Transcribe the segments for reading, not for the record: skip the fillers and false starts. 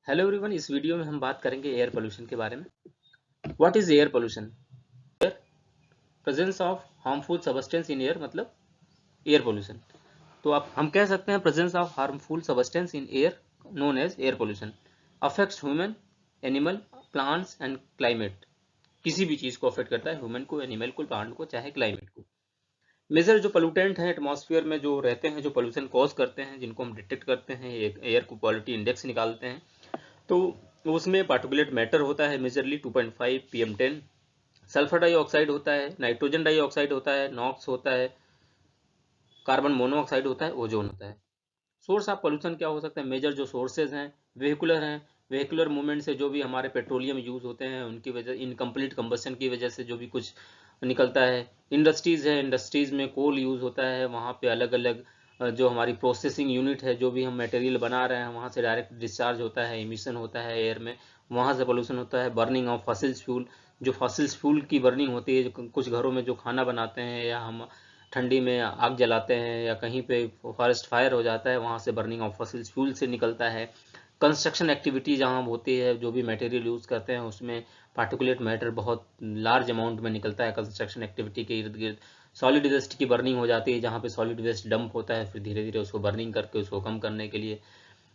Hello everyone, इस video में हम बात करेंगे एयर पोल्यूशन के बारे में। What is air pollution? Presence of harmful substance in air, मतलब एयर पोल्यूशन। तो आप हम कह सकते हैं presence of harmful substance in air known as air pollution affects human, animal, plants and climate. किसी भी चीज को अफेक्ट करता है, ह्यूमन को, एनिमल को, प्लांट को, चाहे क्लाइमेट को। मेजर जो पोल्यूटेंट हैं एटमॉस्फेयर में जो रहते हैं, जो पोल्यूशन कॉज करते हैं, जिनको हम डिटेक्ट करते हैं, एयर क्वालिटी इंडेक्स निकालते हैं। तो उसमें पार्टिकुलेट मैटर होता है मेजरली 2.5 PM10, सल्फर डाइऑक्साइड होता है, नाइट्रोजन डाइऑक्साइड होता है, नॉक्स होता है, कार्बन मोनोऑक्साइड होता है, ओजोन होता है। सोर्स ऑफ पोल्यूशन क्या हो सकता है? मेजर जो सोर्सेज हैं वेहिकुलर मूवमेंट से जो भी हमारे पेट्रोलियम यूज होते हैं उनकी वजह, इनकम्प्लीट कंबशन की वजह से जो भी कुछ निकलता है। इंडस्ट्रीज है, इंडस्ट्रीज में कोल यूज होता है, वहाँ पे अलग अलग जो हमारी प्रोसेसिंग यूनिट है, जो भी हम मटेरियल बना रहे हैं वहाँ से डायरेक्ट डिस्चार्ज होता है, इमिशन होता है एयर में, वहाँ से पोल्यूशन होता है। बर्निंग ऑफ फॉसिल्स फ्यूल, जो फॉसिल्स फ्यूल की बर्निंग होती है, जो कुछ घरों में जो खाना बनाते हैं या हम ठंडी में आग जलाते हैं या कहीं पे फॉरेस्ट फायर हो जाता है, वहाँ से बर्निंग ऑफ फॉसिल्स फ्यूल से निकलता है। कंस्ट्रक्शन एक्टिविटी जहाँ होती है, जो भी मटेरियल यूज़ करते हैं उसमें पार्टिकुलेट मैटर बहुत लार्ज अमाउंट में निकलता है कंस्ट्रक्शन एक्टिविटी के इर्द गिर्द। सॉलिड वेस्ट की बर्निंग हो जाती है, जहाँ पे सॉलिड वेस्ट डंप होता है, फिर धीरे धीरे उसको बर्निंग करके उसको कम करने के लिए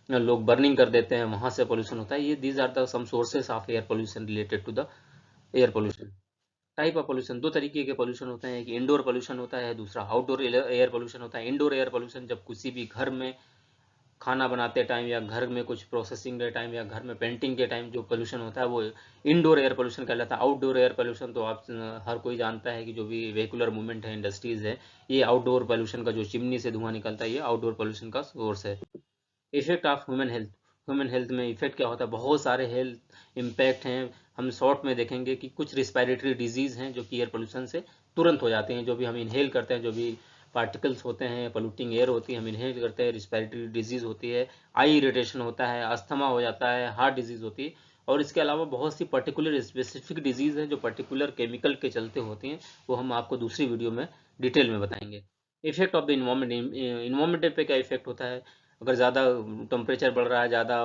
लोग बर्निंग कर देते हैं, वहाँ से पोल्यूशन होता है। ये these are the some sources of air pollution related to the air pollution. Type of pollution, दो तरीके के पोल्यूशन होते हैं, एक इंडोर पोल्यूशन होता है, दूसरा आउटडोर एयर पोल्यूशन होता है। इंडोर एयर पोल्यूशन जब किसी भी घर में खाना बनाते टाइम या घर में कुछ प्रोसेसिंग के टाइम या घर में पेंटिंग के टाइम जो पोल्यूशन होता है वो इंडोर एयर पोल्यूशन कहलाता है। आउटडोर एयर पोल्यूशन तो आप हर कोई जानता है कि जो भी वेहिकुलर मूवमेंट है, इंडस्ट्रीज है, ये आउटडोर पोल्यूशन का, जो चिमनी से धुआं निकलता है, ये आउटडोर पोल्यूशन का सोर्स है। Effect of human health, human health में इफेक्ट क्या होता है? बहुत सारे हेल्थ इम्पैक्ट हैं। हम शॉर्ट में देखेंगे कि कुछ रिस्पायरेटरी डिजीज हैं जो कि एयर पोल्यूशन से तुरंत हो जाते हैं। जो भी हम इनहेल करते हैं, जो भी पार्टिकल्स होते हैं, पोल्यूटिंग एयर होती है, हम इनहेल करते हैं, रिस्पायरेटरी डिजीज होती है, आई इरिटेशन होता है, अस्थमा हो जाता है, हार्ट डिजीज होती है। और इसके अलावा बहुत सी पर्टिकुलर स्पेसिफिक डिजीज है जो पर्टिकुलर केमिकल के चलते होती हैं, वो हम आपको दूसरी वीडियो में डिटेल में बताएंगे। Effect of the environment, environment पे क्या इफेक्ट होता है? अगर ज़्यादा टेम्परेचर बढ़ रहा है, ज़्यादा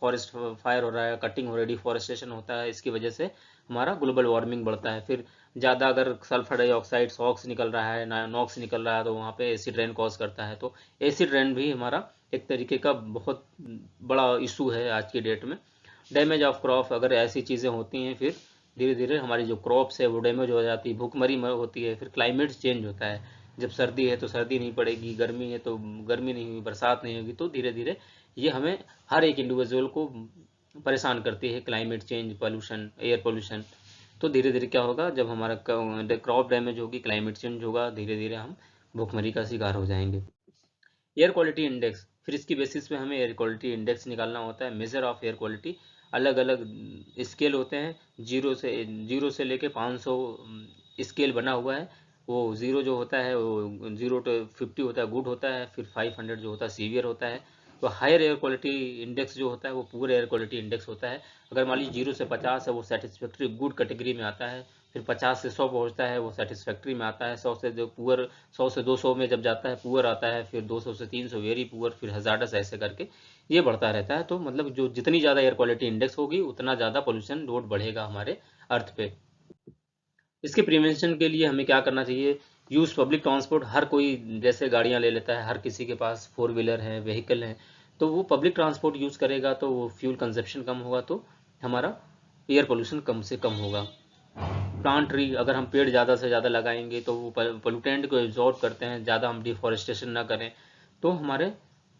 फॉरेस्ट फायर हो रहा है, कटिंग हो रही है, डिफॉरेस्टेशन होता है, इसकी वजह से हमारा ग्लोबल वार्मिंग बढ़ता है। फिर ज़्यादा अगर सल्फर डाइऑक्साइड, सॉक्स निकल रहा है, नॉक्स निकल रहा है, तो वहाँ पे एसिड रेन कॉज करता है। तो एसिड रेन भी हमारा एक तरीके का बहुत बड़ा इशू है आज की डेट में। डैमेज ऑफ क्रॉप, अगर ऐसी चीज़ें होती हैं फिर धीरे धीरे हमारी जो क्रॉप्स है वो डैमेज हो जाती है, भूखमरी होती है। फिर क्लाइमेट चेंज होता है, जब सर्दी है तो सर्दी नहीं पड़ेगी, गर्मी है तो गर्मी नहीं हुई, बरसात नहीं होगी, तो धीरे धीरे ये हमें हर एक इंडिविजुअल को परेशान करती है। Climate change, pollution, air pollution. तो धीरे धीरे क्या होगा, जब हमारा क्रॉप डैमेज होगी, क्लाइमेट चेंज होगा, धीरे धीरे हम भूखमरी का शिकार हो जाएंगे। एयर क्वालिटी इंडेक्स, फिर इसकी बेसिस पे हमें एयर क्वालिटी इंडेक्स निकालना होता है। मेजर ऑफ एयर क्वालिटी, अलग अलग स्केल होते हैं, जीरो से लेके 500 स्केल बना हुआ है। वो जीरो जो होता है वो 0 to 50 होता है, गुड होता है। फिर 500 जो होता है सीवियर होता है। तो हायर एयर क्वालिटी इंडेक्स जो होता है वो पुअर एयर क्वालिटी इंडेक्स होता है। अगर मान लीजिए 0 से 50 है वो सेटिस्फैक्ट्री गुड कैटेगरी में आता है। फिर 50 से 100 पहुंचता है वो सेटिस्फैक्ट्री में आता है। 100 से जो पुअर, 100 से 200 में जब जाता है पुअर आता है। फिर 200 से 300 वेरी पुअर, फिर हजार्डस, ऐसे करके ये बढ़ता रहता है। तो मतलब जो जितनी ज़्यादा एयर क्वालिटी इंडेक्स होगी उतना ज़्यादा पोल्यूशन लोड बढ़ेगा हमारे अर्थ पे। इसके प्रिवेंशन के लिए हमें क्या करना चाहिए? Use public transport. हर कोई जैसे गाड़ियाँ ले लेता है, हर किसी के पास 4 व्हीलर है, व्हीकल है, तो वो पब्लिक ट्रांसपोर्ट यूज़ करेगा तो वो फ्यूल कंजप्शन कम होगा, तो हमारा एयर पोल्यूशन कम से कम होगा। प्लांट ट्री, अगर हम पेड़ ज़्यादा से ज़्यादा लगाएंगे तो वो पोल्यूटेंट को एब्जॉर्ब करते हैं, ज़्यादा हम डिफॉरेस्टेशन ना करें तो हमारे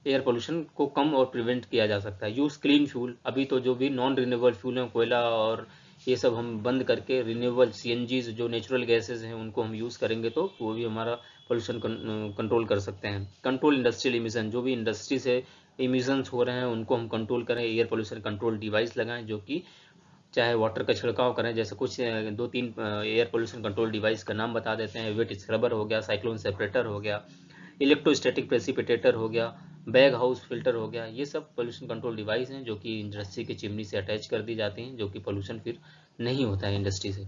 एयर पोल्यूशन को कम और प्रिवेंट किया जा सकता है। यूज़ क्लीन फ्यूल, अभी तो जो भी नॉन रिन्यूएबल फ्यूल हैं, कोयला और ये सब हम बंद करके रिन्यूएबल CNG जो नेचुरल गैसेज हैं उनको हम यूज़ करेंगे तो वो भी हमारा पोल्यूशन कंट्रोल कर सकते हैं। कंट्रोल इंडस्ट्रियल इमिशन, जो भी इंडस्ट्री से इमिशंस हो रहे हैं उनको हम कंट्रोल करें। एयर पोल्यूशन कंट्रोल डिवाइस लगाएं, जो कि चाहे वाटर का छिड़काव करें, जैसे कुछ 2-3 एयर पोल्यूशन कंट्रोल डिवाइस का नाम बता देते हैं। वेट स्क्रबर हो गया, साइक्लोन सेपरेटर हो गया, इलेक्ट्रोस्टैटिक प्रेसिपिटेटर हो गया, बैग हाउस फिल्टर हो गया। ये सब पोल्यूशन कंट्रोल डिवाइस हैं जो कि इंडस्ट्री की चिमनी से अटैच कर दी जाती हैं, जो कि पोल्यूशन फिर नहीं होता है इंडस्ट्री से।